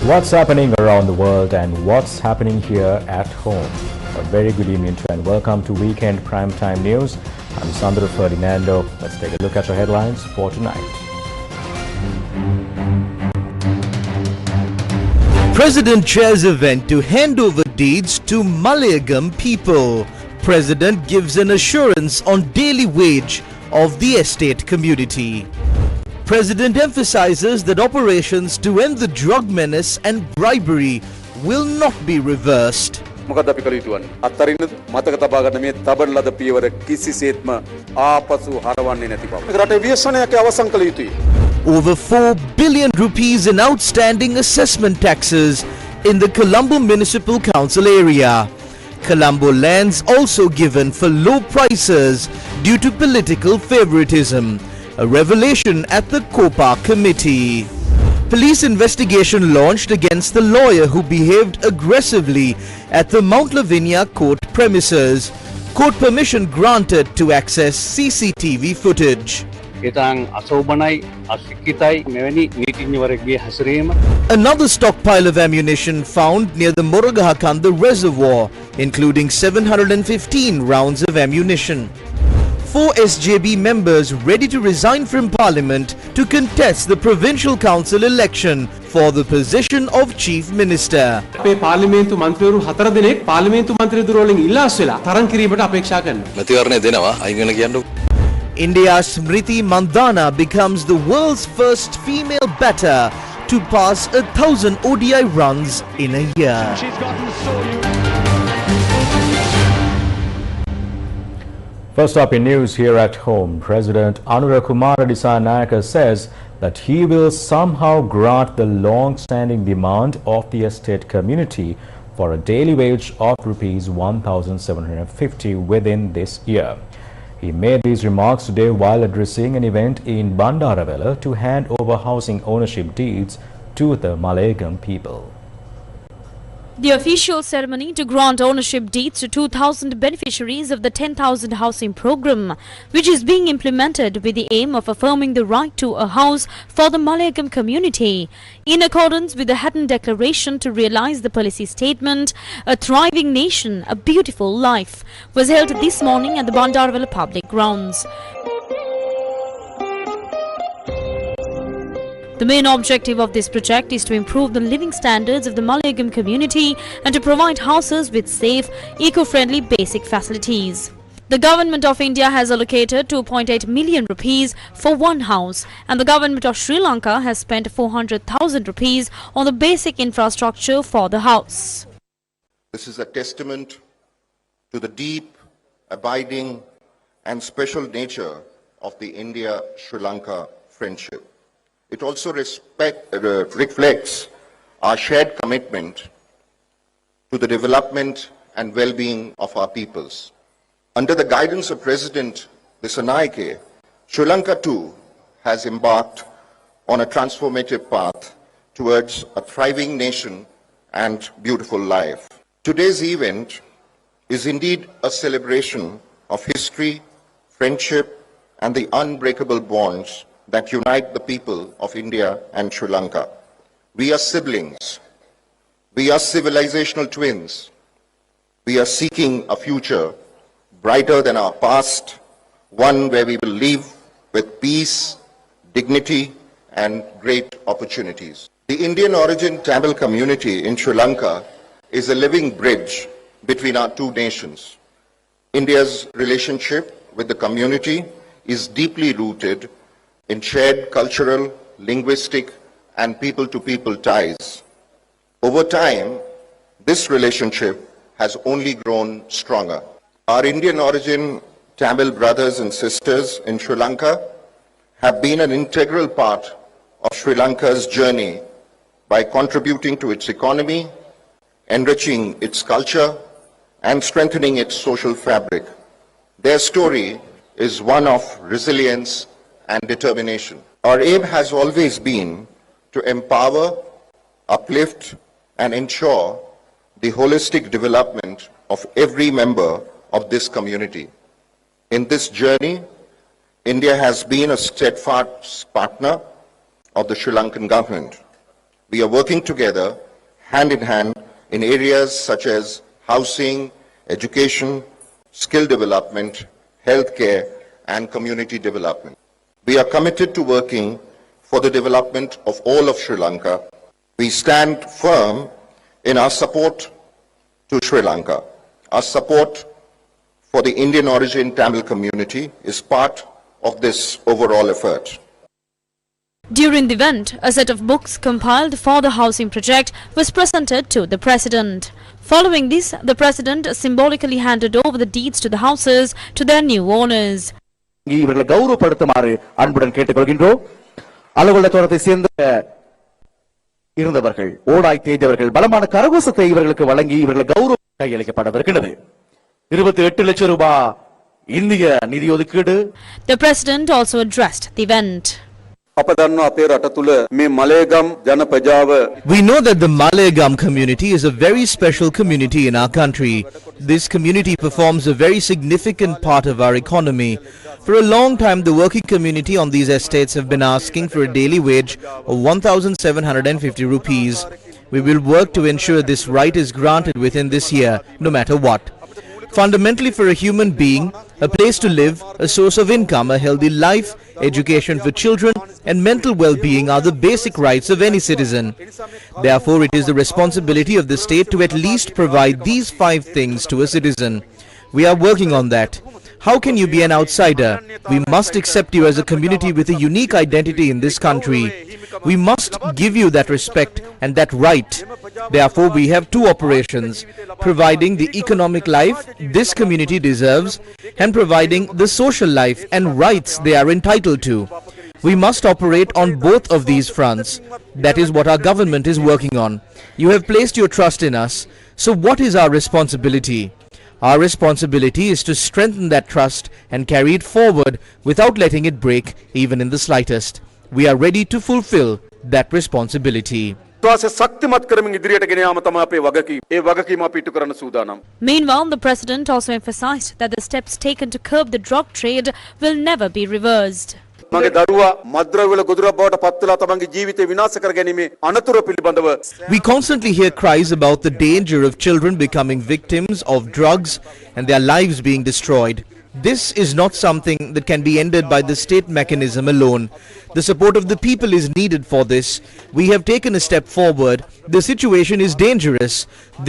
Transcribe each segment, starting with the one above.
What's happening around the world and what's happening here at home? A very good evening to and welcome to Weekend Primetime News. I'm Sandro Ferdinando. Let's take a look at your headlines for tonight. President chairs event to hand over deeds to Malayalam people. President gives an assurance on daily wage of the estate community. President emphasizes that operations to end the drug menace and bribery will not be reversed. Over 4 billion rupees in outstanding assessment taxes in the Colombo Municipal Council area. Colombo lands also given for low prices due to political favoritism. A revelation at the COPA committee. Police investigation launched against the lawyer who behaved aggressively at the Mount Lavinia court premises. Court permission granted to access CCTV footage. Another stockpile of ammunition found near the Moragahakanda reservoir, including 715 rounds of ammunition. 4 SJB members ready to resign from Parliament to contest the Provincial Council election for the position of Chief Minister. India's Smriti Mandhana becomes the world's first female batter to pass 1,000 ODI runs in a year. First up in news here at home, President Anura Kumara Dissanayake says that he will somehow grant the long-standing demand of the estate community for a daily wage of Rs 1,750 within this year. He made these remarks today while addressing an event in Bandaravela to hand over housing ownership deeds to the Malayalam people. The official ceremony to grant ownership deeds to 2,000 beneficiaries of the 10,000 housing program, which is being implemented with the aim of affirming the right to a house for the Malayalam community. In accordance with the Hatton Declaration to realize the policy statement, a thriving nation, a beautiful life, was held this morning at the Bandaravela public grounds. The main objective of this project is to improve the living standards of the Malayalam community and to provide houses with safe, eco-friendly basic facilities. The Government of India has allocated 2.8 million rupees for one house, and the Government of Sri Lanka has spent 400,000 rupees on the basic infrastructure for the house. This is a testament to the deep, abiding and special nature of the India-Sri Lanka friendship. It also reflects our shared commitment to the development and well-being of our peoples. Under the guidance of President Dissanayake, Sri Lanka too has embarked on a transformative path towards a thriving nation and beautiful life. Today's event is indeed a celebration of history, friendship, and the unbreakable bonds that unite the people of India and Sri Lanka. We are siblings. We are civilizational twins. We are seeking a future brighter than our past, one where we will live with peace, dignity, and great opportunities. The Indian origin Tamil community in Sri Lanka is a living bridge between our two nations. India's relationship with the community is deeply rooted in shared cultural, linguistic, and people-to-people ties. Over time, this relationship has only grown stronger. Our Indian origin Tamil brothers and sisters in Sri Lanka have been an integral part of Sri Lanka's journey by contributing to its economy, enriching its culture, and strengthening its social fabric. Their story is one of resilience and determination. Our aim has always been to empower, uplift, and ensure the holistic development of every member of this community. In this journey, India has been a steadfast partner of the Sri Lankan government. We are working together, hand in hand, in areas such as housing, education, skill development, healthcare, and community development. We are committed to working for the development of all of Sri Lanka. We stand firm in our support to Sri Lanka. Our support for the Indian origin Tamil community is part of this overall effort. During the event, a set of books compiled for the housing project was presented to the President. Following this, the President symbolically handed over the deeds to the houses to their new owners. இவர்களை கௌரவப்படுத்துமாறு அன்புடன் கேட்டுக்கொள்கின்றோம். அலுவலக தோட்டத்தை சேர்ந்த இருந்தவர்கள் ஓடாய் தேய்ந்தவர்கள் பலமான கரகோசத்தை இவர்களுக்கு வழங்கி இவர்களை கௌரவம் கையளிக்கப்படவிருக்கிறது. 28 லட்சம் ரூபாய் இந்திய நிதி ஒதுக்கீடு. The President also addressed the event. We know that the Malayagam community is a very special community in our country. This community performs a very significant part of our economy. For a long time, the working community on these estates have been asking for a daily wage of 1,750 rupees. We will work to ensure this right is granted within this year, no matter what. Fundamentally, for a human being, a place to live, a source of income, a healthy life, education for children, and mental well-being are the basic rights of any citizen. Therefore, it is the responsibility of the state to at least provide these 5 things to a citizen. We are working on that. How can you be an outsider? We must accept you as a community with a unique identity in this country. We must give you that respect and that right. Therefore, we have 2 operations: providing the economic life this community deserves and providing the social life and rights they are entitled to. We must operate on both of these fronts. That is what our government is working on. You have placed your trust in us. So what is our responsibility? Our responsibility is to strengthen that trust and carry it forward without letting it break even in the slightest. We are ready to fulfill that responsibility. Meanwhile, the President also emphasized that the steps taken to curb the drug trade will never be reversed. We constantly hear cries about the danger of children becoming victims of drugs and their lives being destroyed. This is not something that can be ended by the state mechanism alone. The support of the people is needed for this. We have taken a step forward. The situation is dangerous.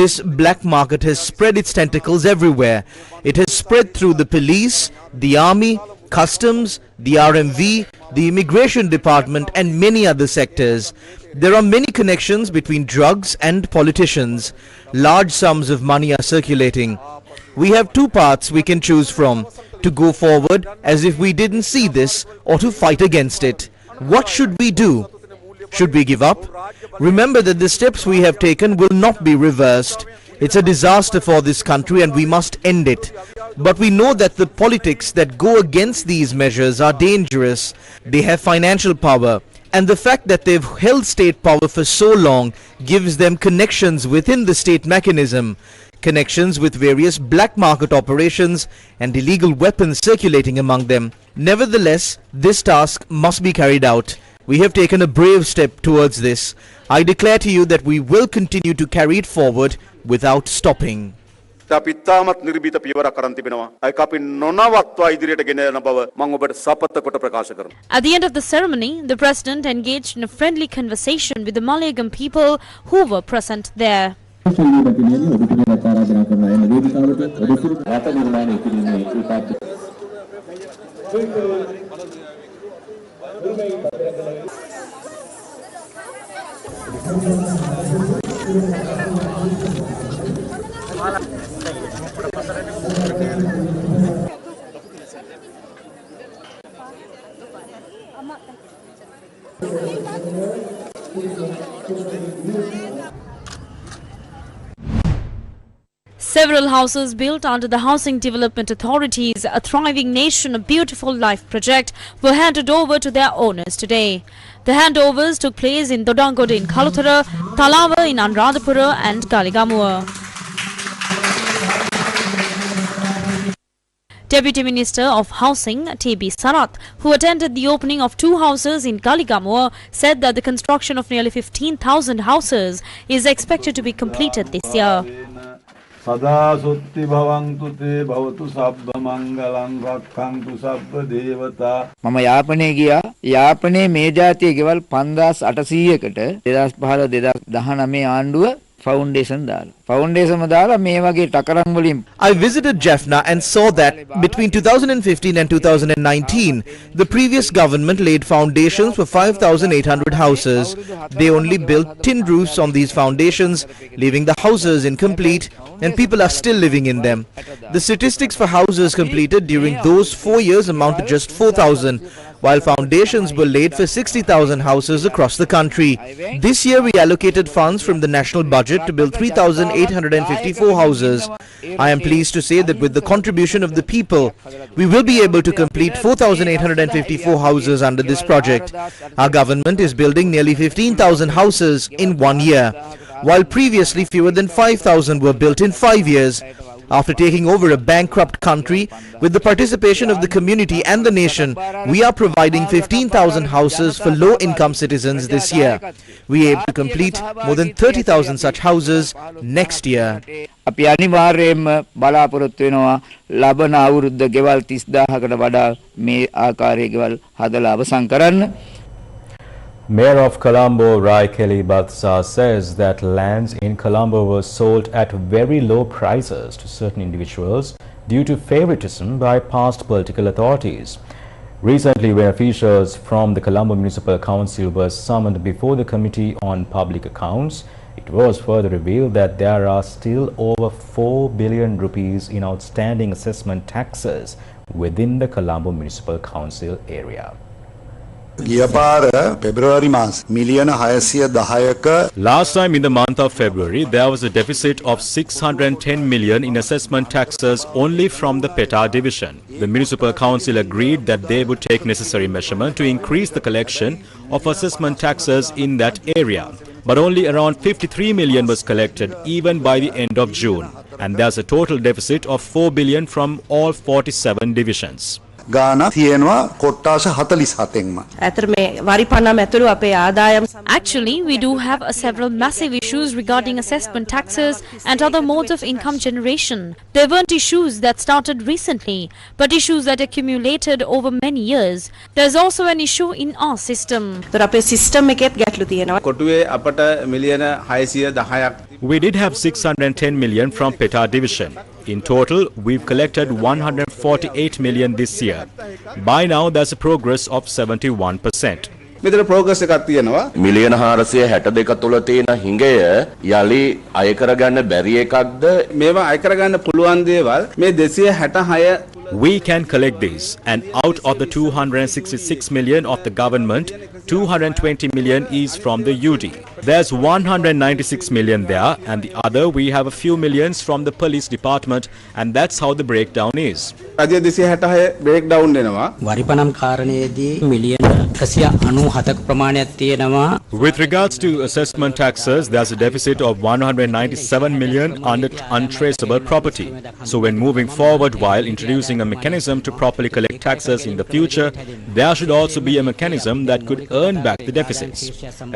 This black market has spread its tentacles everywhere. It has spread through the police, the army, customs, the RMV, the immigration department and many other sectors. There are many connections between drugs and politicians. Large sums of money are circulating. We have 2 paths we can choose from: to go forward as if we didn't see this or to fight against it. What should we do? Should we give up? Remember that the steps we have taken will not be reversed. It's a disaster for this country and we must end it. But we know that the politics that go against these measures are dangerous. They have financial power. And the fact that they've held state power for so long gives them connections within the state mechanism. Connections with various black market operations and illegal weapons circulating among them. Nevertheless, this task must be carried out. We have taken a brave step towards this. I declare to you that we will continue to carry it forward without stopping. At the end of the ceremony, the President engaged in a friendly conversation with the Malayagam people who were present there. Several houses built under the Housing Development Authority's A Thriving Nation, A Beautiful Life project were handed over to their owners today. The handovers took place in Dodangode in Kalutara, Talawa in Anuradhapura and Kaligamua. Deputy Minister of Housing T.B. Sarath, who attended the opening of 2 houses in Kaligamur, said that the construction of nearly 15,000 houses is expected to be completed this year. Sada sutti bhavantu te bhavatu sabba mangalang rakkantu sabba devata. මම යාපනයේ ගියා. යාපනයේ මේ જાතියේ ගෙවල් 5800කට 2015 2019 ආණ්ඩුව foundation දාලා. ෆවුන්ඩේෂන්ම දාලා මේ වගේ ටකරන් වලින් I visited Jaffna and saw that between 2015 and 2019, the previous government laid foundations for 5,800 houses. They only built tin roofs on these foundations, leaving the houses incomplete, and people are still living in them. The statistics for houses completed during those 4 years amount to just 4,000, while foundations were laid for 60,000 houses across the country. This year we allocated funds from the national budget to build 3,854 houses. I am pleased to say that with the contribution of the people, we will be able to complete 4,854 houses under this project. Our government is building nearly 15,000 houses in 1 year, while previously fewer than 5,000 were built in 5 years. After taking over a bankrupt country, with the participation of the community and the nation, we are providing 15,000 houses for low-income citizens this year. We aim to complete more than 30,000 such houses next year. අපි අනිවාර්යයෙන්ම බලාපොරොත්තු වෙනවා ලබන අවුරුද්ද ගෙවල් 30000කට වඩා මේ ආකාරයේ ගෙවල් හදලා අවසන් කරන්න. Mayor of Colombo, Rai Kelly Batsa, says that lands in Colombo were sold at very low prices to certain individuals due to favoritism by past political authorities. Recently, when officials from the Colombo Municipal Council were summoned before the Committee on Public Accounts, it was further revealed that there are still over 4 billion rupees in outstanding assessment taxes within the Colombo Municipal Council area. Last time in the month of February, there was a deficit of 610 million in assessment taxes only from the Peta division. The Municipal Council agreed that they would take necessary measurement to increase the collection of assessment taxes in that area. But only around 53 million was collected even by the end of June. And there's a total deficit of 4 billion from all 47 divisions. Actually, we do have several massive issues regarding assessment taxes and other modes of income generation. There weren't issues that started recently, but issues that accumulated over many years. There's also an issue in our system. We did have 610 million from Peta division. In total, we've collected 148 million this year. By now, there's a progress of 71%. මෙතන progress එකක් තියෙනවා. මිලියන 462 තුල තියෙන හිඟය යලි අය කරගන්න බැරි එකක්ද? මේවා අය කරගන්න පුළුවන් දේවල් මේ 266 We can collect these, and out of the 266 million of the government, 220 million is from the UD. There's 196 million there, and the other we have a few millions from the police department, and that's how the breakdown is. රජය 266 breakdown වෙනවා. වරිපනම් කාරණයේදී මිලියන 197ක ප්‍රමාණයක් තියෙනවා. With regards to assessment taxes, there's a deficit of 197 million under untraceable property. So when moving forward while introducing a mechanism to properly collect taxes in the future, there should also be a mechanism that could earn back the deficits.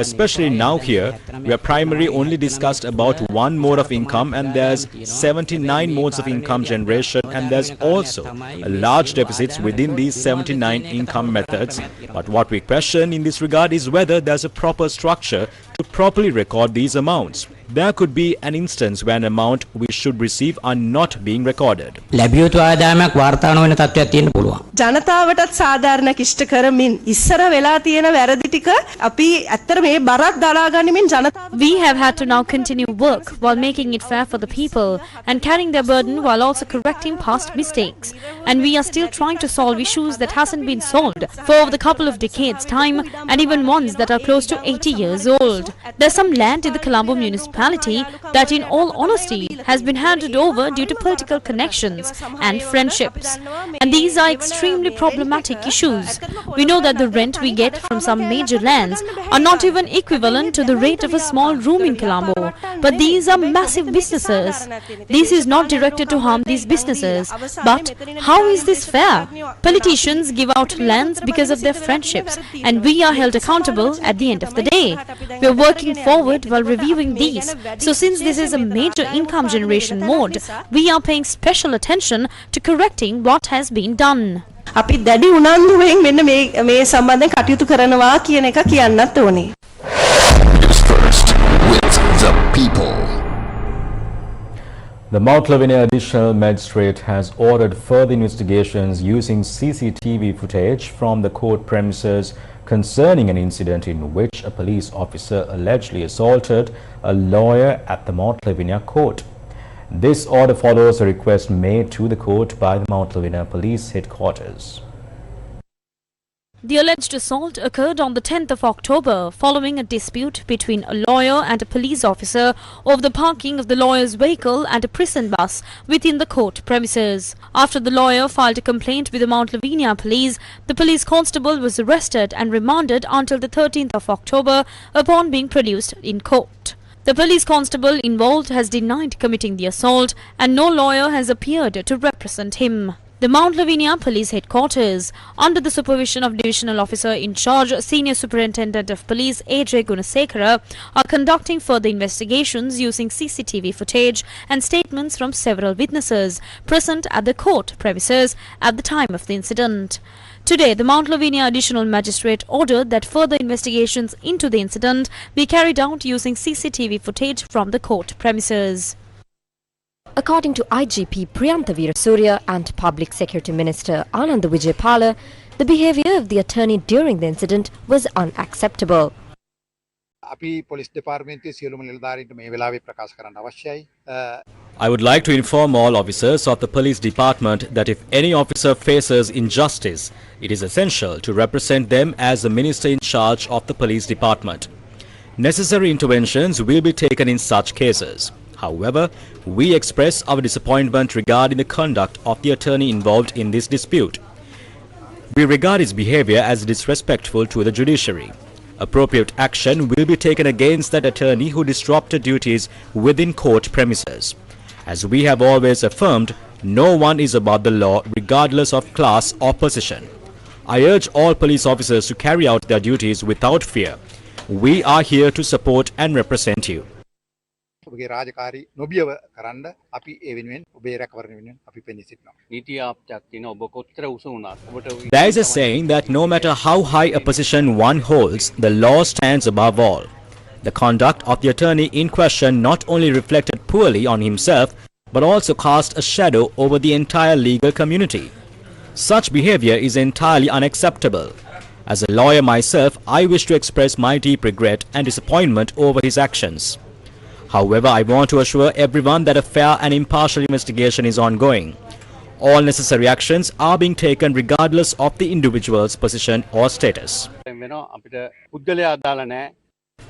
Especially now here, we are primarily only discussed about one mode of income, and there's 79 modes of income generation, and there's also a large deficits within these 79 income methods. But what we question in this regard is whether there's a proper structure to properly record these amounts. There could be an instance where an amount we should receive are not being recorded. ලැබිය යුතු ආදායමක් වාර්තා නොවන තත්ත්වයක් තියෙන්න පුළුවන්. ජනතාවටත් සාධාරණ කිෂ්ඨ කරමින් ඉස්සර වෙලා තියෙන වැරදි ටික අපි ඇත්තට මේ බරක් දරා ගනිමින් ජනතාව We have had to now continue work while making it fair for the people and carrying their burden while also correcting past mistakes. And we are still trying to solve issues that hasn't been solved for over the couple of decades time, and even ones that are close to 80 years old. There's some land in the Colombo municipality locality that in all honesty has been handed over due to political connections and friendships. And these are extremely problematic issues. We know that the rent we get from some major lands are not even equivalent to the rate of a small room in Colombo. But these are massive businesses. This is not directed to harm these businesses. But how is this fair? Politicians give out lands because of their friendships, and we are held accountable at the end of the day. We are working forward while reviewing these. So since this is a major income generation mode, we are paying special attention to correcting what has been done. අපි දැඩි උනන්දුවෙන් මෙන්න මේ සම්බන්ධයෙන් කටයුතු කරනවා කියන එක කියන්නත් ඕනේ. Newsfirst with the people. The Mount Lavinia Additional Magistrate has ordered further investigations using CCTV footage from the court premises concerning an incident in which a police officer allegedly assaulted a lawyer at the Mount Lavinia court. This order follows a request made to the court by the Mount Lavinia Police Headquarters. The alleged assault occurred on the 10th of October following a dispute between a lawyer and a police officer over the parking of the lawyer's vehicle and a prison bus within the court premises. After the lawyer filed a complaint with the Mount Lavinia police, the police constable was arrested and remanded until the 13th of October upon being produced in court. The police constable involved has denied committing the assault and no lawyer has appeared to represent him. The Mount Lavinia Police Headquarters, under the supervision of Divisional Officer in Charge, Senior Superintendent of Police A.J. Gunasekara, are conducting further investigations using CCTV footage and statements from several witnesses present at the court premises at the time of the incident. Today, the Mount Lavinia Additional Magistrate ordered that further investigations into the incident be carried out using CCTV footage from the court premises. According to IGP Priyantha Veerasurya and Public Security Minister Ananda Vijaypala, the behavior of the attorney during the incident was unacceptable. I would like to inform all officers of the police department that if any officer faces injustice, it is essential to represent them as the minister in charge of the police department. Necessary interventions will be taken in such cases. However, we express our disappointment regarding the conduct of the attorney involved in this dispute. We regard his behavior as disrespectful to the judiciary. Appropriate action will be taken against that attorney who disrupted duties within court premises. As we have always affirmed, no one is above the law regardless of class or position. I urge all police officers to carry out their duties without fear. We are here to support and represent you. There is a saying that no matter how high a position one holds, the law stands above all. The conduct of the attorney in question not only reflected poorly on himself, but also cast a shadow over the entire legal community. Such behavior is entirely unacceptable. As a lawyer myself, I wish to express my deep regret and disappointment over his actions. However, I want to assure everyone that a fair and impartial investigation is ongoing. All necessary actions are being taken regardless of the individual's position or status.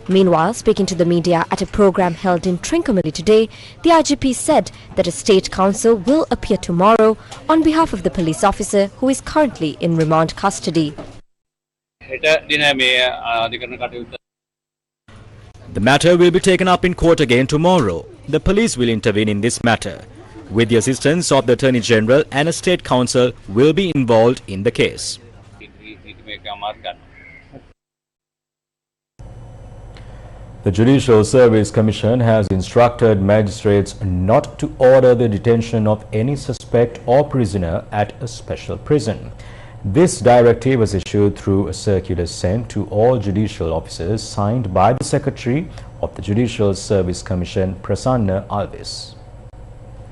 Meanwhile, speaking to the media at a program held in Trincomalee today, the IGP said that a state counsel will appear tomorrow on behalf of the police officer who is currently in remand custody. The matter will be taken up in court again tomorrow. The police will intervene in this matter. With the assistance of the Attorney General and a state counsel will be involved in the case. The Judicial Service Commission has instructed magistrates not to order the detention of any suspect or prisoner at a special prison. This directive was issued through a circular sent to all judicial officers signed by the Secretary of the Judicial Service Commission, Prasanna Alves.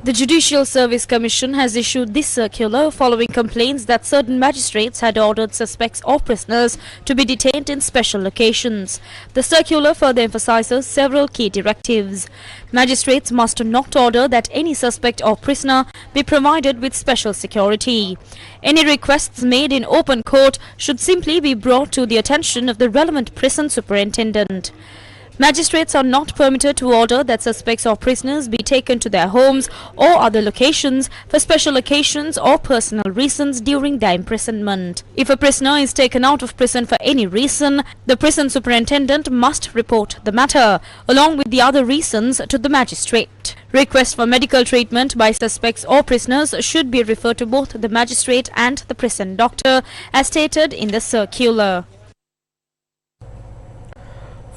The Judicial Service Commission has issued this circular following complaints that certain magistrates had ordered suspects or prisoners to be detained in special locations. The circular further emphasizes several key directives. Magistrates must not order that any suspect or prisoner be provided with special security. Any requests made in open court should simply be brought to the attention of the relevant prison superintendent. Magistrates are not permitted to order that suspects or prisoners be taken to their homes or other locations for special occasions or personal reasons during their imprisonment. If a prisoner is taken out of prison for any reason, the prison superintendent must report the matter, along with the other reasons, to the magistrate. Requests for medical treatment by suspects or prisoners should be referred to both the magistrate and the prison doctor, as stated in the circular.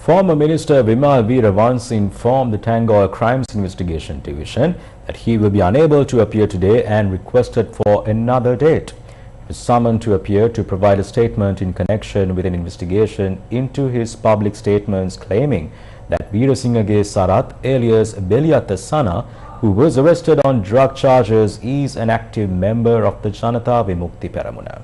Former Minister Vimal Veeravansa informed the Tangor Crimes Investigation Division that he will be unable to appear today and requested for another date. He was summoned to appear to provide a statement in connection with an investigation into his public statements claiming that Veerasinghe Sarath, alias Beliatta Sana, who was arrested on drug charges, is an active member of the Janata Vimukti Peramuna.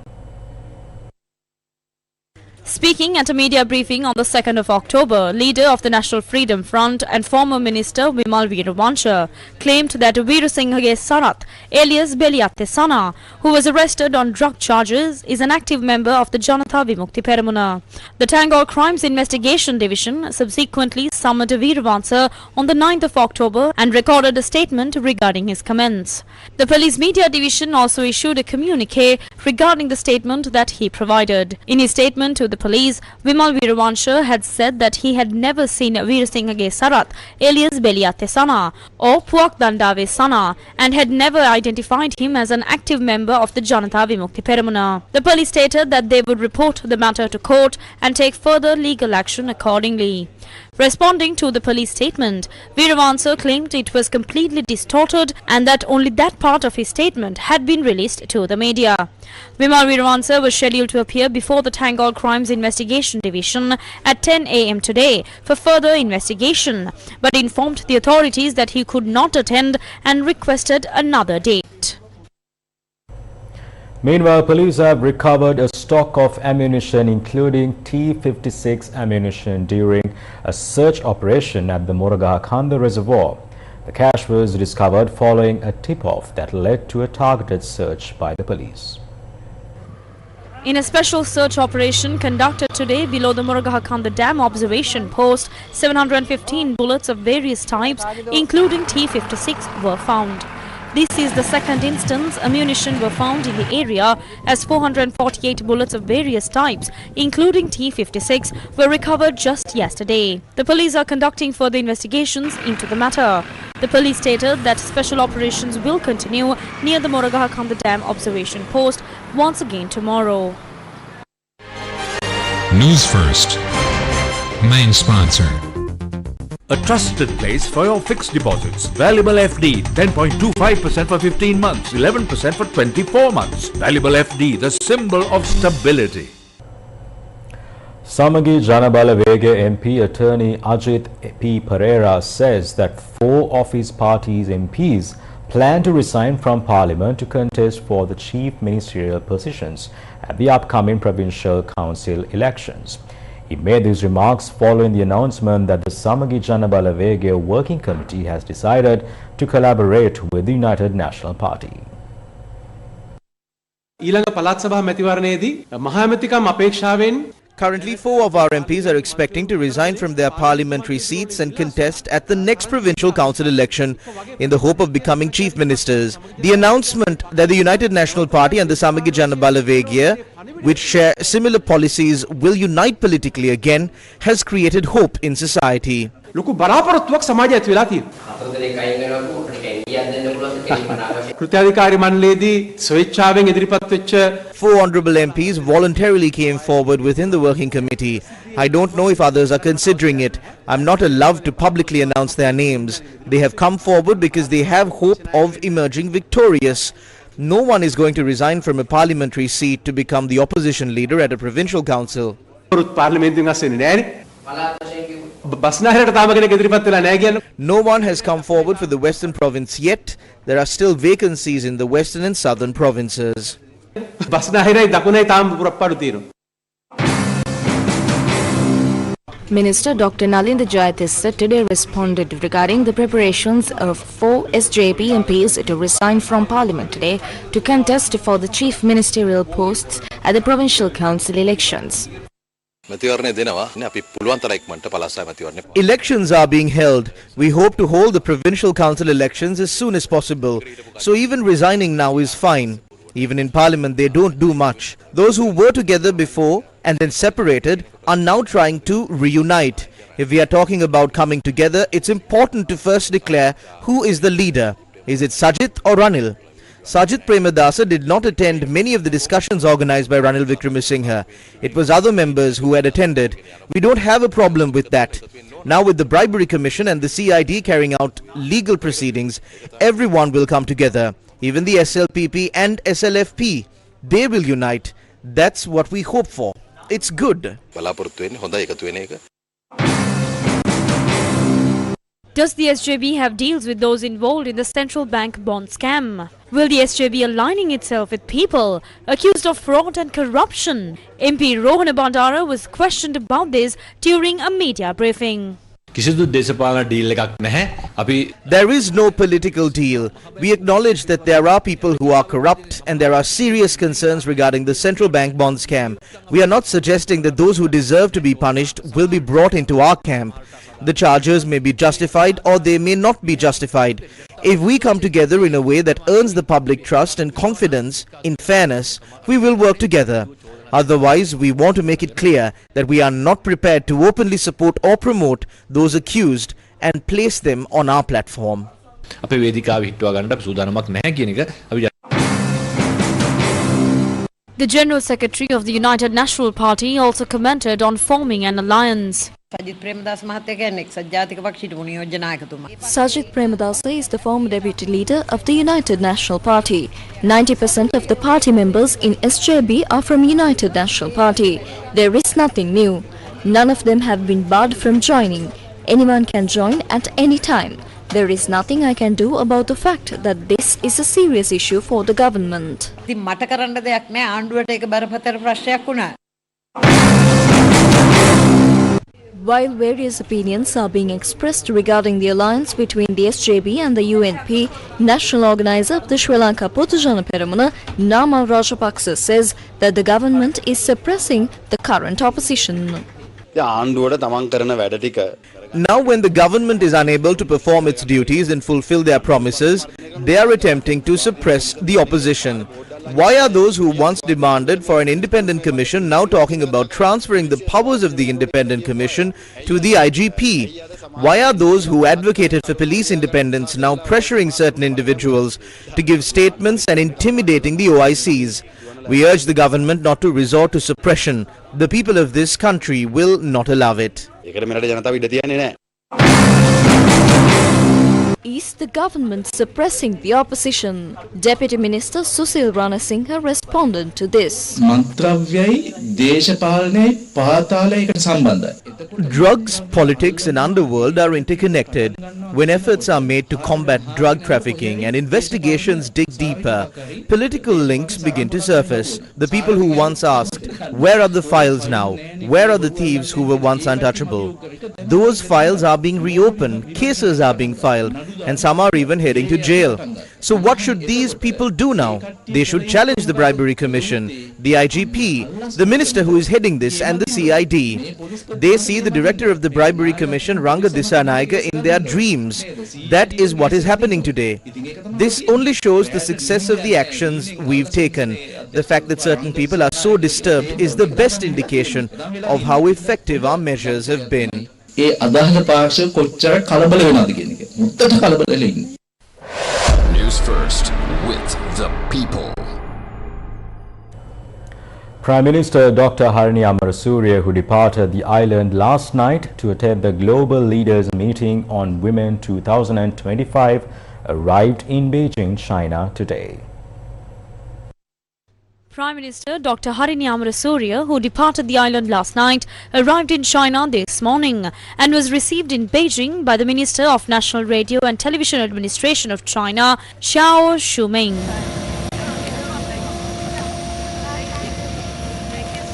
Speaking at a media briefing on the 2nd of October, leader of the National Freedom Front and former minister Vimal Veeravansa claimed that Veerasinghe Sarath, alias Beliatte Sana, who was arrested on drug charges, is an active member of the Janata Vimukti Peramuna. The Tangor Crimes Investigation Division subsequently summoned Veeravansa on the 9th of October and recorded a statement regarding his comments. The Police Media Division also issued a communique regarding the statement that he provided. In his statement to the police, Vimal Veeravansa had said that he had never seen Veerasinghe Sarath, alias Beliatte Sana, or Puak Dandave Sana, and had never identified him as an active member of the Janata Vimukti Peramuna. The police stated that they would report the matter to court and take further legal action accordingly. Responding to the police statement, Veeravansa claimed it was completely distorted and that only that part of his statement had been released to the media. Vimal Veeravansa was scheduled to appear before the Tangor Crimes Investigation Division at 10 a.m. today for further investigation, but informed the authorities that he could not attend and requested another date. Meanwhile, police have recovered a stock of ammunition including T-56 ammunition during a search operation at the Moragakhanda reservoir. The cache was discovered following a tip-off that led to a targeted search by the police. In a special search operation conducted today below the Moragakhanda Dam observation post, 715 bullets of various types, including T-56, were found. This is the second instance ammunition were found in the area, as 448 bullets of various types, including T-56, were recovered just yesterday. The police are conducting further investigations into the matter. The police stated that special operations will continue near the Moragakhanda Dam observation post once again tomorrow. Newsfirst, main sponsor. A trusted place for your fixed deposits. Valuable FD, 10.25% for 15 months, 11% for 24 months. Valuable FD, the symbol of stability. Samagi Janabala Vege MP attorney Ajit P. Pereira says that 4 of his party's MPs plan to resign from Parliament to contest for the chief ministerial positions at the upcoming provincial council elections. He made these remarks following the announcement that the Samagi Janabala Vege Working Committee has decided to collaborate with the United National Party. Currently, 4 of our MPs are expecting to resign from their parliamentary seats and contest at the next provincial council election in the hope of becoming chief ministers. The announcement that the United National Party and the Samagi Janabala Vege, which share similar policies, will unite politically again, has created hope in society. Four honourable MPs voluntarily came forward within the working committee. I don't know if others are considering it. I'm not allowed to publicly announce their names. They have come forward because they have hope of emerging victorious. No one is going to resign from a parliamentary seat to become the opposition leader at a provincial council. No one has come forward for the Western Province yet. There are still vacancies in the Western and Southern provinces. Minister Dr. Nalinda Jayatissa today responded regarding the preparations of 4 SJP MPs to resign from Parliament today to contest for the chief ministerial posts at the provincial council elections. Elections are being held. We hope to hold the provincial council elections as soon as possible. So even resigning now is fine. Even in parliament they don't do much. Those who were together before and then separated are now trying to reunite. If we are talking about coming together, it's important to first declare who is the leader. Is it Sajith or Ranil? Sajith Premadasa did not attend many of the discussions organized by Ranil Wickremesinghe. It was other members who had attended. We don't have a problem with that. Now with the Bribery Commission and the CID carrying out legal proceedings, everyone will come together. Even the SLPP and SLFP. They will unite. That's what we hope for. It's good. Does the SJB have deals with those involved in the central bank bond scam? Will the SJB aligning itself with people accused of fraud and corruption? MP Rohana Bandara was questioned about this during a media briefing. There is no political deal. We acknowledge that there are people who are corrupt and there are serious concerns regarding the central bank bond scam. We are not suggesting that those who deserve to be punished will be brought into our camp. The charges may be justified or they may not be justified. If we come together in a way that earns the public trust and confidence in fairness, we will work together. Otherwise, we want to make it clear that we are not prepared to openly support or promote those accused and place them on our platform. The General Secretary of the United National Party also commented on forming an alliance. Sajith Premadasa is the former deputy leader of the United National Party. 90% of the party members in SJB are from United National Party. There is nothing new. None of them have been barred from joining. Anyone can join at any time. There is nothing I can do about the fact that this is a serious issue for the government. While various opinions are being expressed regarding the alliance between the SJB and the UNP, national organizer of the Sri Lanka Potujana Peramuna, Nama Rajapaksa, says that the government is suppressing the current opposition. Now when the government is unable to perform its duties and fulfill their promises, they are attempting to suppress the opposition. Why are those who once demanded for an independent commission now talking about transferring the powers of the independent commission to the IGP? Why are those who advocated for police independence now pressuring certain individuals to give statements and intimidating the OICs? We urge the government not to resort to suppression. The people of this country will not allow it. Is the government suppressing the opposition? Deputy Minister Susil Ranasinghe responded to this. Drugs, politics and underworld are interconnected. When efforts are made to combat drug trafficking and investigations dig deeper, political links begin to surface. The people who once asked, where are the files now? Where are the thieves who were once untouchable? Those files are being reopened, cases are being filed, and some are even heading to jail. So what should these people do now? They should challenge the Bribery Commission, the IGP, the minister who is heading this and the CID. They see the director of the Bribery Commission, Ranga Dissanayake, in their dreams. That is what is happening today. This only shows the success of the actions we've taken. The fact that certain people are so disturbed is the best indication of how effective our measures have been. Newsfirst with the people. Prime Minister Dr. Harini Amarasuriya, who departed the island last night to attend the Global Leaders Meeting on Women 2025, arrived in Beijing, China today. Prime Minister Dr. Harini Amarasuriya, who departed the island last night, arrived in China this morning and was received in Beijing by the Minister of National Radio and Television Administration of China, Xiao Shuming.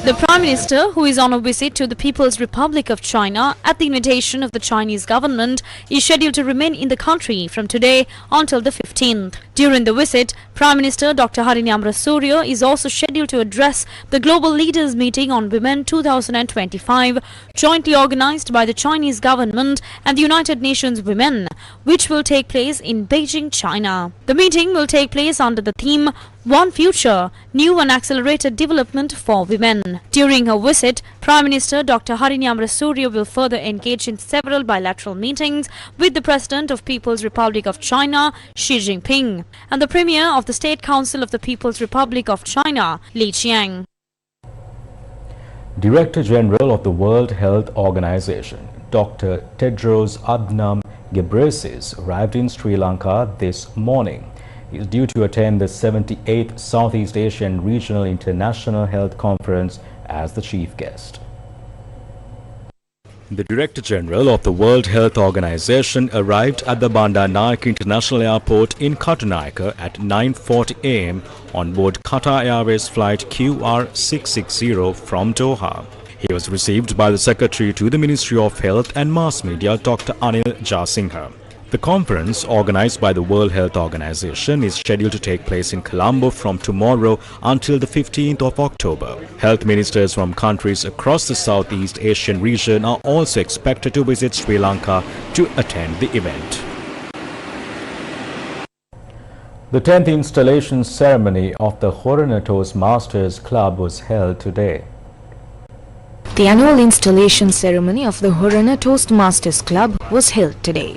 The Prime Minister, who is on a visit to the People's Republic of China at the invitation of the Chinese government, is scheduled to remain in the country from today until the 15th. During the visit, Prime Minister Dr. Harini Amrasuriya is also scheduled to address the Global Leaders Meeting on Women 2025, jointly organized by the Chinese government and the United Nations Women, which will take place in Beijing, China. The meeting will take place under the theme One Future, New and Accelerated Development for Women. During her visit, Prime Minister Dr. Harini Amrasuriya will further engage in several bilateral meetings with the President of People's Republic of China, Xi Jinping, and the Premier of the State Council of the People's Republic of China, Li Qiang. Director General of the World Health Organization, Dr. Tedros Adhanom Ghebreyesus, arrived in Sri Lanka this morning. He is due to attend the 78th Southeast Asian Regional International Health Conference as the chief guest. The Director General of the World Health Organization arrived at the Bandar Naik International Airport in Katunayake at 9:40 am on board Qatar Airways flight QR660 from Doha. He was received by the Secretary to the Ministry of Health and Mass Media, Dr. Anil Jasinghe. The conference, organized by the World Health Organization, is scheduled to take place in Colombo from tomorrow until the 15th of October. Health ministers from countries across the Southeast Asian region are also expected to visit Sri Lanka to attend the event. The 10th installation ceremony of the Horanatos Masters Club was held today. The annual installation ceremony of the Horana Toastmasters Club was held today.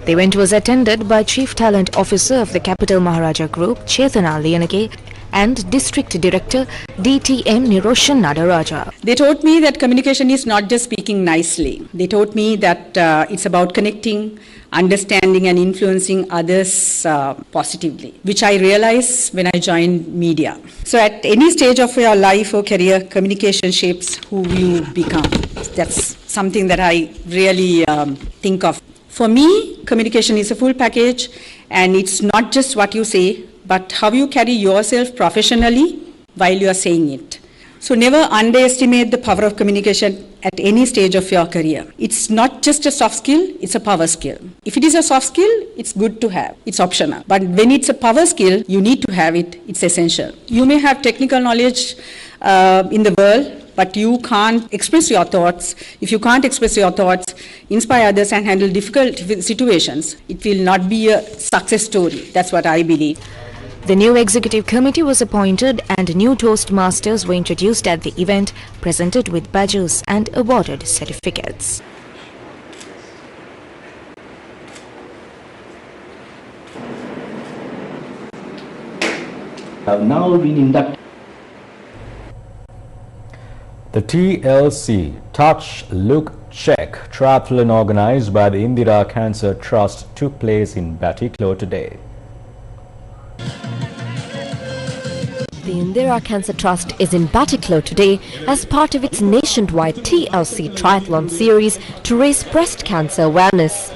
The event was attended by Chief Talent Officer of the Capital Maharaja Group, Chetana Liyanage, and District Director DTM Niroshan Nadaraja. They taught me that communication is not just speaking nicely. They taught me that it's about connecting, understanding and influencing others positively, which I realized when I joined media. So at any stage of your life or career, communication shapes who you become. That's something that I really think of. For me, communication is a full package, and it's not just what you say, but how you carry yourself professionally while you are saying it. So never underestimate the power of communication at any stage of your career. It's not just a soft skill, it's a power skill. If it is a soft skill, it's good to have, it's optional. But when it's a power skill, you need to have it, it's essential. You may have technical knowledge in the world, but you can't express your thoughts. If you can't express your thoughts, inspire others and handle difficult situations, it will not be a success story. That's what I believe. The new executive committee was appointed and new Toastmasters were introduced at the event, presented with badges and awarded certificates. Have now been inducted. The TLC Touch, Look, Check triathlon organized by the Indira Cancer Trust took place in Batticaloa today. The Indira Cancer Trust is in Batticaloa today as part of its nationwide TLC Triathlon series to raise breast cancer awareness.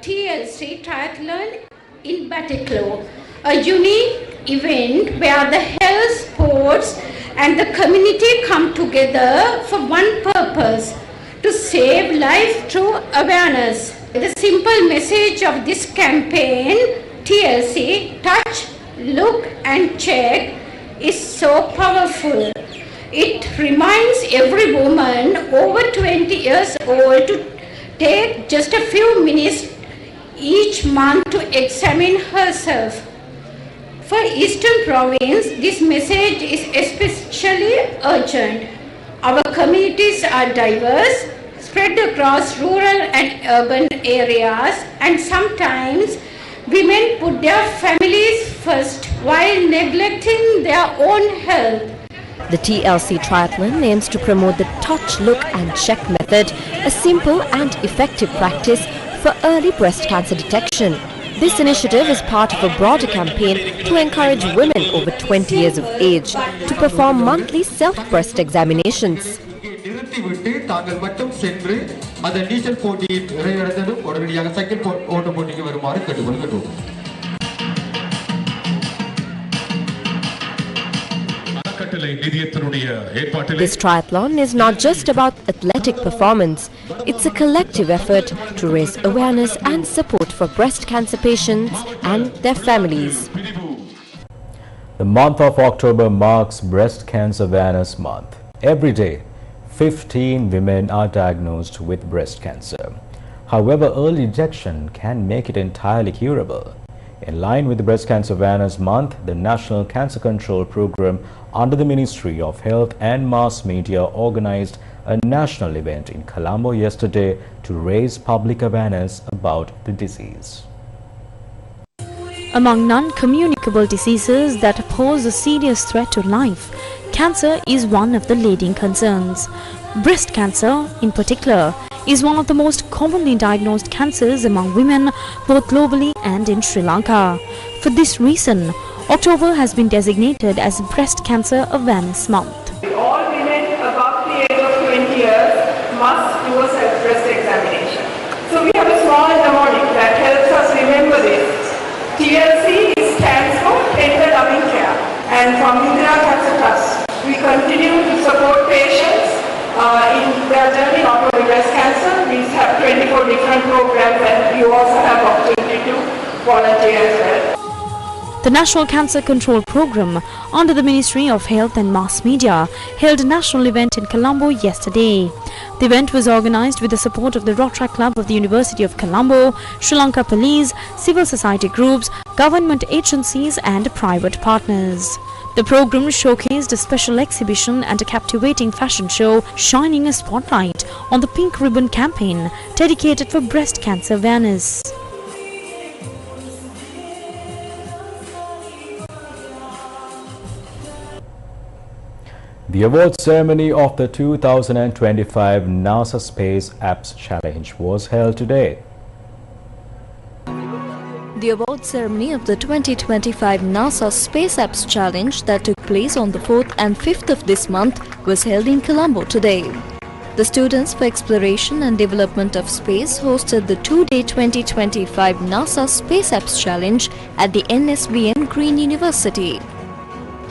TLC Triathlon in Batticaloa, a unique event where the health, sports and the community come together for one purpose, to save life through awareness. The simple message of this campaign, TLC, Touch, Look and Check, is so powerful. It reminds every woman over 20 years old to take just a few minutes each month to examine herself. For Eastern Province, this message is especially urgent. Our communities are diverse, spread across rural and urban areas, and sometimes women put their families first while neglecting their own health. The TLC Triathlon aims to promote the Touch, Look and Check method, a simple and effective practice for early breast cancer detection. This initiative is part of a broader campaign to encourage women over 20 years of age to perform monthly self-breast examinations. அறக்கட்டளை This triathlon is not just about athletic performance, it's a collective effort to raise awareness and support for breast cancer patients and their families. The month of October marks Breast Cancer Awareness Month. Every day, 15 women are diagnosed with breast cancer. However, early detection can make it entirely curable. In line with the Breast Cancer Awareness Month, the National Cancer Control Program under the Ministry of Health and Mass Media organized a national event in Colombo yesterday to raise public awareness about the disease. Among non-communicable diseases that pose a serious threat to life, cancer is one of the leading concerns. Breast cancer, in particular, is one of the most commonly diagnosed cancers among women, both globally and in Sri Lanka. For this reason, October has been designated as Breast Cancer Awareness Month. All women above the age of 20 years must do a self-breast examination. So we have a small mnemonic that helps us remember this. TLC stands for Tender Loving Care, and from Indira Cancer Trust, we continue to support patients in their journey not only breast cancer. We have 24 different programs, and you also have opportunity to volunteer as well. The National Cancer Control Program under the Ministry of Health and Mass Media held a national event in Colombo yesterday. The event was organized with the support of the Rotary Club of the University of Colombo, Sri Lanka Police, civil society groups, government agencies and private partners. The program showcased a special exhibition and a captivating fashion show shining a spotlight on the Pink Ribbon campaign dedicated for breast cancer awareness. The award ceremony of the 2025 NASA Space Apps Challenge was held today. The award ceremony of the 2025 NASA Space Apps Challenge that took place on the 4th and 5th of this month was held in Colombo today. The Students for Exploration and Development of Space hosted the two-day 2025 NASA Space Apps Challenge at the NSBM Green University.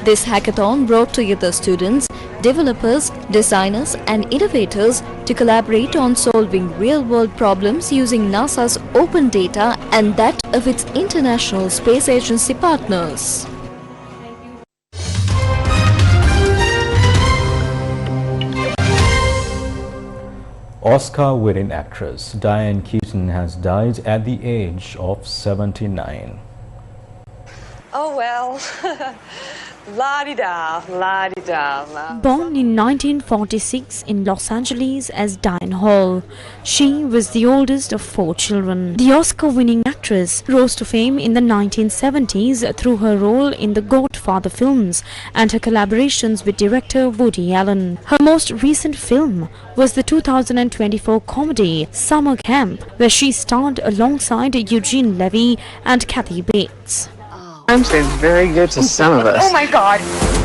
This hackathon brought together students, developers, designers and innovators to collaborate on solving real-world problems using NASA's open data and that of its international space agency partners. Oscar-winning actress Diane Keaton has died at the age of 79. Oh well. La-di-da, la-di-da. Born in 1946 in Los Angeles as Diane Hall, she was the oldest of 4 children. The Oscar-winning actress rose to fame in the 1970s through her role in the Godfather films and her collaborations with director Woody Allen. Her most recent film was the 2024 comedy Summer Camp, where she starred alongside Eugene Levy and Kathy Bates. It's very good to some of us. Oh my God!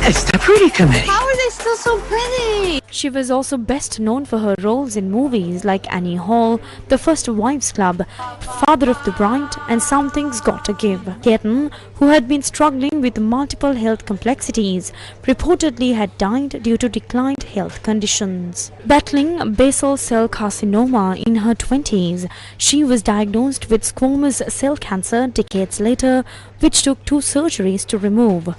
It's the pretty committee. How are they still so pretty? She was also best known for her roles in movies like Annie Hall, The First Wives Club, Father of the Bride and Something's Gotta Give. Keaton, who had been struggling with multiple health complexities, reportedly had died due to declined health conditions. Battling basal cell carcinoma in her 20s, she was diagnosed with squamous cell cancer decades later, which took 2 surgeries to remove.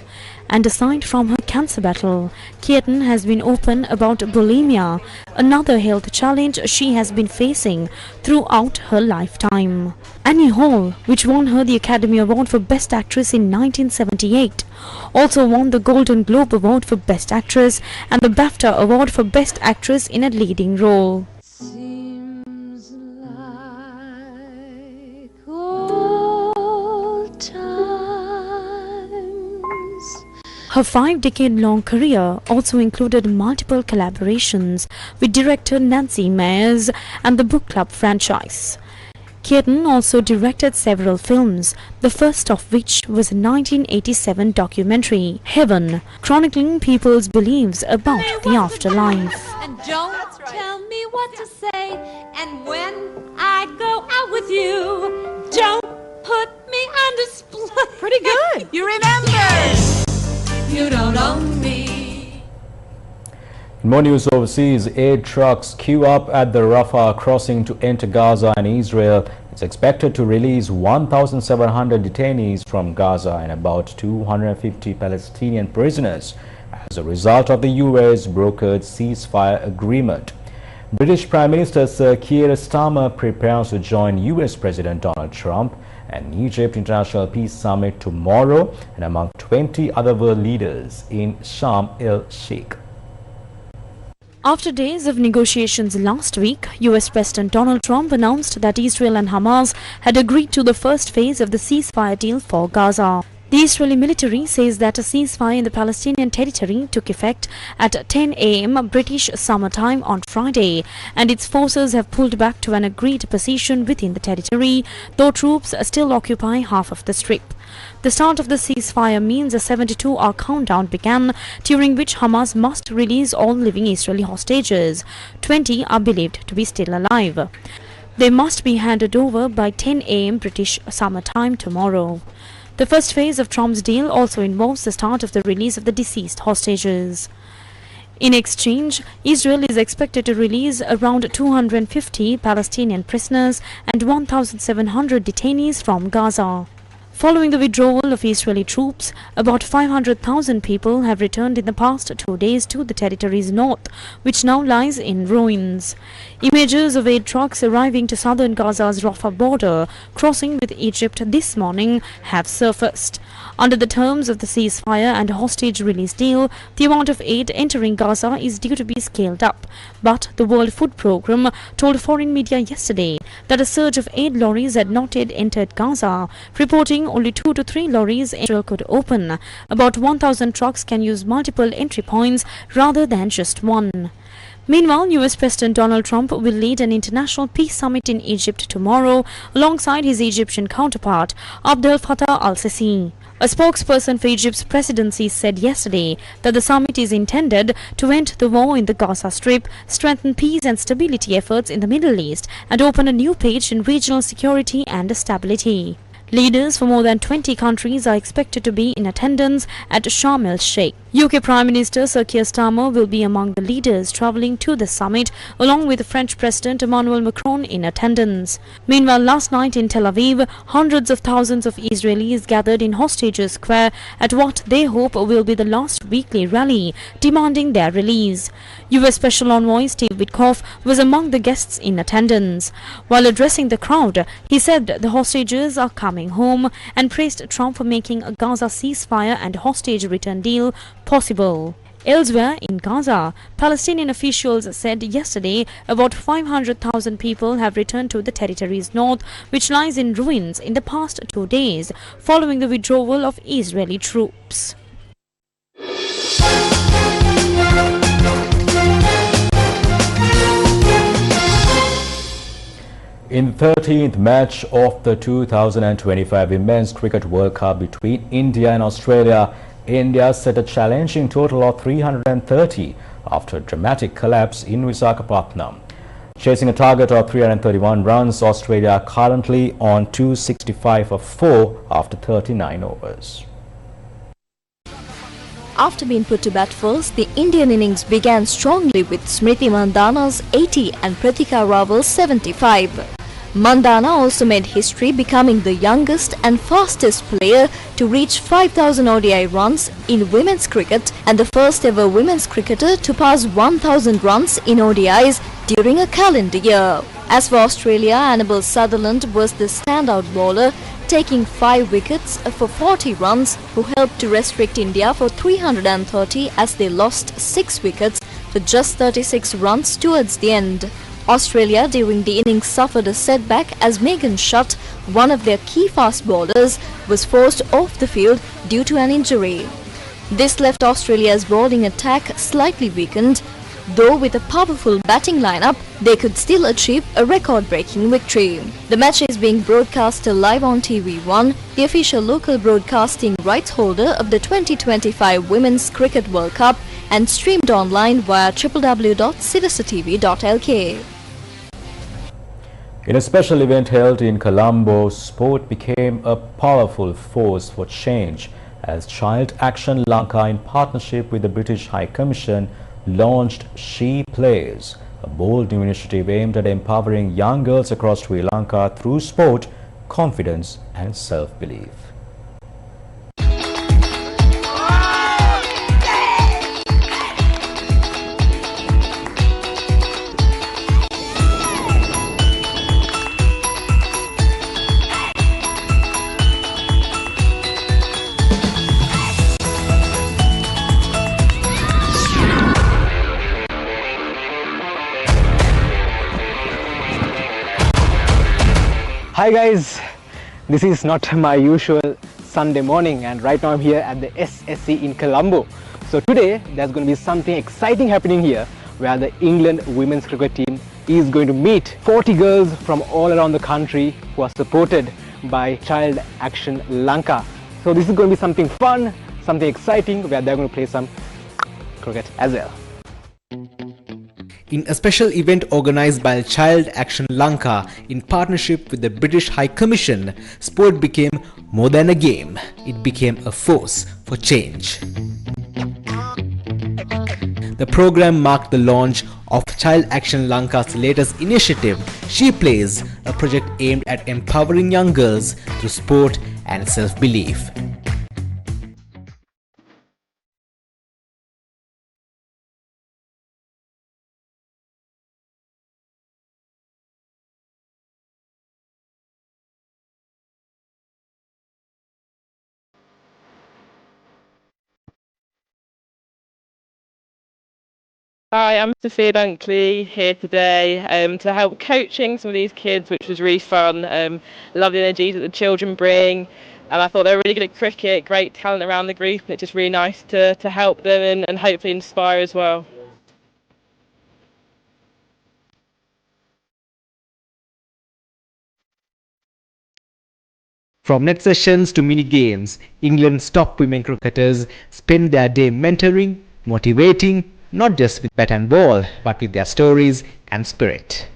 And aside from her cancer battle, Keaton has been open about bulimia, another health challenge she has been facing throughout her lifetime. Annie Hall, which won her the Academy Award for Best Actress in 1978, also won the Golden Globe Award for Best Actress and the BAFTA Award for Best Actress in a Leading Role. Her 5-decade-long career also included multiple collaborations with director Nancy Meyers and the Book Club franchise. Keaton also directed several films, the first of which was a 1987 documentary, Heaven, chronicling people's beliefs about the afterlife. And don't tell me what to say, and when I go out with you, don't put me under split. Pretty good. You remember. You don't own me. In more news overseas, aid trucks queue up at the Rafah crossing to enter Gaza and Israel. It's expected to release 1,700 detainees from Gaza and about 250 Palestinian prisoners as a result of the US brokered ceasefire agreement. British Prime Minister Sir Keir Starmer prepares to join US President Donald Trump and Egypt International Peace Summit tomorrow and among 20 other world leaders in Sharm el-Sheikh. After days of negotiations last week, US President Donald Trump announced that Israel and Hamas had agreed to the first phase of the ceasefire deal for Gaza. The Israeli military says that a ceasefire in the Palestinian territory took effect at 10 a.m. British summer time on Friday, and its forces have pulled back to an agreed position within the territory, though troops still occupy half of the strip. The start of the ceasefire means a 72-hour countdown began, during which Hamas must release all living Israeli hostages. 20 are believed to be still alive. They must be handed over by 10 a.m. British summer time tomorrow. The first phase of Trump's deal also involves the start of the release of the deceased hostages. In exchange, Israel is expected to release around 250 Palestinian prisoners and 1,700 detainees from Gaza. Following the withdrawal of Israeli troops, about 500,000 people have returned in the past 2 days to the territory's north, which now lies in ruins. Images of aid trucks arriving to southern Gaza's Rafah border, crossing with Egypt this morning, have surfaced. Under the terms of the ceasefire and hostage release deal, the amount of aid entering Gaza is due to be scaled up. But the World Food Programme told foreign media yesterday that a surge of aid lorries had not yet entered Gaza, reporting only 2 to 3 lorries Israel could open. About 1,000 trucks can use multiple entry points rather than just one. Meanwhile, US President Donald Trump will lead an international peace summit in Egypt tomorrow alongside his Egyptian counterpart, Abdel Fattah al-Sisi. A spokesperson for Egypt's presidency said yesterday that the summit is intended to end the war in the Gaza Strip, strengthen peace and stability efforts in the Middle East, and open a new page in regional security and stability. Leaders from more than 20 countries are expected to be in attendance at Sharm el-Sheikh. UK Prime Minister Sir Keir Starmer will be among the leaders travelling to the summit, along with French President Emmanuel Macron in attendance. Meanwhile, last night in Tel Aviv, hundreds of thousands of Israelis gathered in Hostages Square at what they hope will be the last weekly rally, demanding their release. US Special Envoy Steve Witkoff was among the guests in attendance. While addressing the crowd, he said the hostages are coming home and praised Trump for making a Gaza ceasefire and hostage return deal possible. Elsewhere in Gaza, Palestinian officials said yesterday about 500,000 people have returned to the territory's north, which lies in ruins in the past 2 days, following the withdrawal of Israeli troops. In the 13th match of the 2025 Women's Cricket World Cup between India and Australia, India set a challenging total of 330 after a dramatic collapse in Visakhapatnam. Chasing a target of 331 runs, Australia are currently on 265 for 4 after 39 overs. After being put to bat first, the Indian innings began strongly with Smriti Mandhana's 80 and Pratika Rawal's 75. Mandhana also made history, becoming the youngest and fastest player to reach 5,000 ODI runs in women's cricket and the first ever women's cricketer to pass 1,000 runs in ODIs during a calendar year. As for Australia, Annabel Sutherland was the standout bowler, taking 5 wickets for 40 runs, who helped to restrict India for 330 as they lost 6 wickets for just 36 runs towards the end. Australia during the innings suffered a setback as Megan Shutt, one of their key fast bowlers, was forced off the field due to an injury. This left Australia's bowling attack slightly weakened, though with a powerful batting lineup, they could still achieve a record-breaking victory. The match is being broadcast live on TV1, the official local broadcasting rights holder of the 2025 Women's Cricket World Cup, and streamed online via www.sirasatv.lk. In a special event held in Colombo, sport became a powerful force for change as Child Action Lanka, in partnership with the British High Commission, launched She Plays, a bold new initiative aimed at empowering young girls across Sri Lanka through sport, confidence and self-belief. Hi guys, this is not my usual Sunday morning, and right now I'm here at the SSC in Colombo. So today there's going to be something exciting happening here where the England women's cricket team is going to meet 40 girls from all around the country who are supported by Child Action Lanka. So this is going to be something fun, something exciting where they're going to play some cricket as well. In a special event organized by Child Action Lanka in partnership with the British High Commission, sport became more than a game. It became a force for change. The program marked the launch of Child Action Lanka's latest initiative, She Plays, a project aimed at empowering young girls through sport and self-belief. Hi, I'm Sophia Dunkley here today to help coaching some of these kids, which was really fun. Love the energy that the children bring, and I thought they were really good at cricket, great talent around the group, and it's just really nice to help them and hopefully inspire as well. From net sessions to mini games, England's top women cricketers spend their day mentoring, motivating, not just with bat and ball, but with their stories and spirit.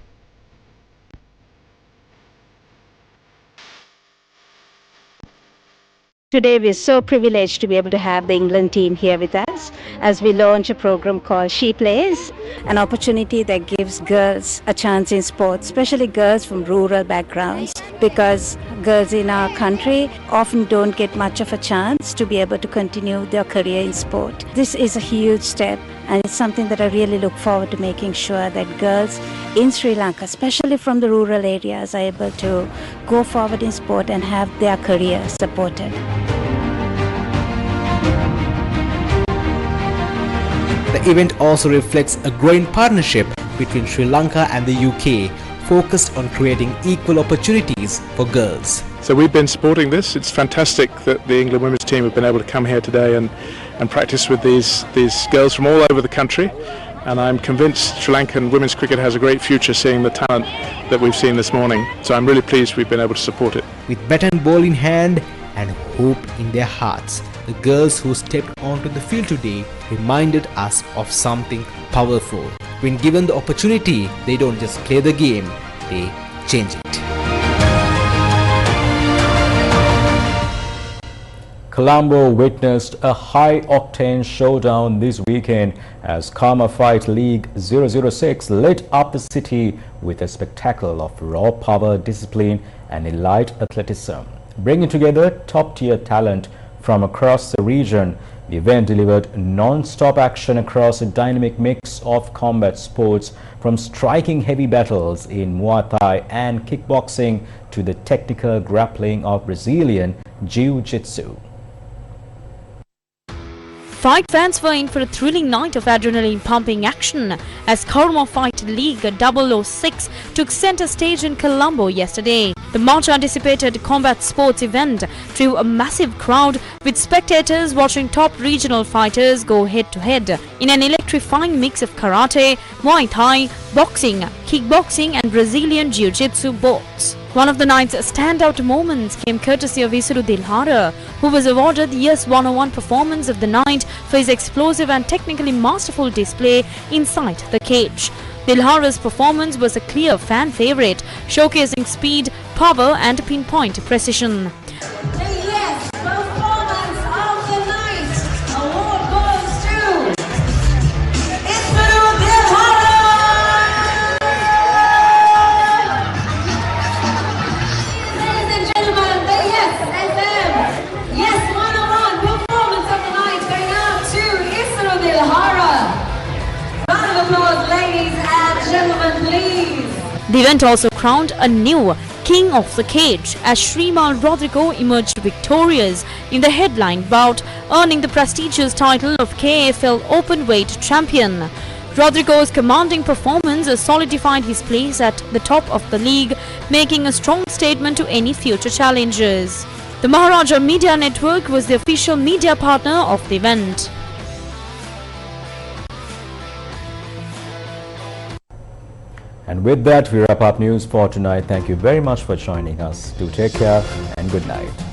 Today we're so privileged to be able to have the England team here with us as we launch a program called She Plays, an opportunity that gives girls a chance in sports, especially girls from rural backgrounds, because girls in our country often don't get much of a chance to be able to continue their career in sport. This is a huge step, and it's something that I really look forward to making sure that girls in Sri Lanka, especially from the rural areas, are able to go forward in sport and have their career supported. The event also reflects a growing partnership between Sri Lanka and the UK, focused on creating equal opportunities for girls. So we've been supporting this. It's fantastic that the England women's team have been able to come here today and practice with these girls from all over the country. And I'm convinced Sri Lankan women's cricket has a great future, seeing the talent that we've seen this morning. So I'm really pleased we've been able to support it. With bat and ball in hand and hope in their hearts, the girls who stepped onto the field today reminded us of something powerful. When given the opportunity, they don't just play the game, they change it. Colombo witnessed a high-octane showdown this weekend as Karma Fight League 006 lit up the city with a spectacle of raw power, discipline and elite athleticism. Bringing together top-tier talent from across the region, the event delivered non-stop action across a dynamic mix of combat sports, from striking heavy battles in Muay Thai and kickboxing to the technical grappling of Brazilian Jiu-Jitsu. Fight fans were in for a thrilling night of adrenaline-pumping action as Karma Fight League 006 took center stage in Colombo yesterday. The much-anticipated combat sports event drew a massive crowd, with spectators watching top regional fighters go head-to-head in an electrifying mix of karate, Muay Thai, boxing, kickboxing and Brazilian Jiu-Jitsu bouts. One of the night's standout moments came courtesy of Isuru Dilhara, who was awarded the Year's 101 Performance of the Night for his explosive and technically masterful display inside the cage. Dilhara's performance was a clear fan favourite, showcasing speed, power and pinpoint precision. Performance of the night award goes to The event also crowned a new King of the Cage as Shrimal Rodrigo emerged victorious in the headline bout, earning the prestigious title of KFL Openweight Champion. Rodrigo's commanding performance solidified his place at the top of the league, making a strong statement to any future challengers. The Maharaja Media Network was the official media partner of the event. And with that, we wrap up news for tonight. Thank you very much for joining us. Do take care and good night.